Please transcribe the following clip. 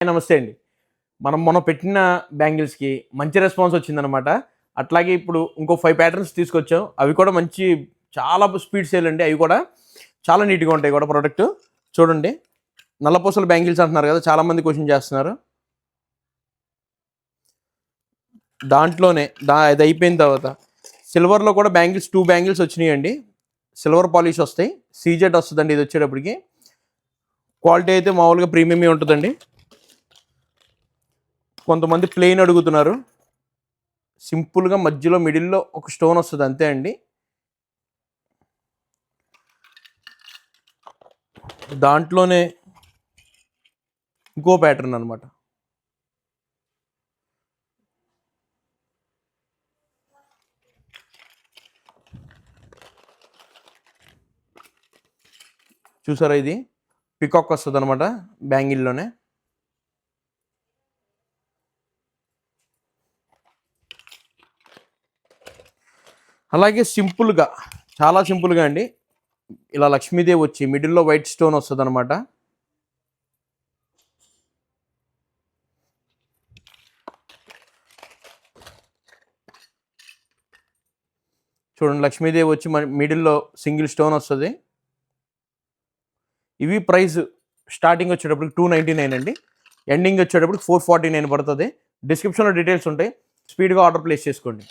నమస్తే అండి. మనం మొన్న పెట్టిన బ్యాంగిల్స్‌కి మంచి రెస్పాన్స్ వచ్చిందనమాట. అట్లాగే ఇప్పుడు ఇంకో 5 ప్యాటర్న్స్ తీసుకొచ్చాం. అవి కూడా మంచి చాలా స్పీడ్ సేల్ అండి. అవి కూడా చాలా నీట్‌గా ఉంటాయి కూడా ప్రొడక్ట్. చూడండి. నల్లపూసల బ్యాంగిల్స్ అంటున్నారు కదా! చాలామంది క్వెషన్ చేస్తున్నారు. దాంట్లోనే అది అయిపోయిన తర్వాత సిల్వర్‌లో కూడా బ్యాంగిల్స్ 2 బ్యాంగిల్స్ వచ్చినాయండి. సిల్వర్ పాలిష్ వస్తాయి. సీజెడ్ వస్తదండి ఇది వచ్చేటప్పటికి. క్వాలిటీ అయితే మామూలుగా ప్రీమియమే ఉంటదండి. కొంతమంది ప్లెయిన్ అడుగుతున్నారు. సింపుల్‌గా మధ్యలో మిడిల్‌లో ఒక స్టోన్ వస్తది అంతే అండి. దాంట్లోనే ఇంకో ప్యాటర్న్ అనమాట. చూసారా ఇది? పికాక్ వస్తదనమాట బ్యాంగిల్‌లోనే. అలాగే సింపుల్‌గా చాలా సింపుల్‌గా అండి. ఇలా లక్ష్మీదేవి వచ్చి మిడిల్‌లో వైట్ స్టోన్ వస్తదనమాట. చూడండి లక్ష్మీదేవి వచ్చి మిడిల్‌లో సింగిల్ స్టోన్ వస్తది. ఇవి ప్రైస్ స్టార్టింగ్ వచ్చేటప్పటికి 299 అండి. ఎండింగ్ వచ్చేటప్పటికి 449 పడుతది. డిస్క్రిప్షన్‌లో డీటెయిల్స్ ఉంటాయి. స్పీడ్‌గా ఆర్డర్ ప్లేస్ చేసుకోండి.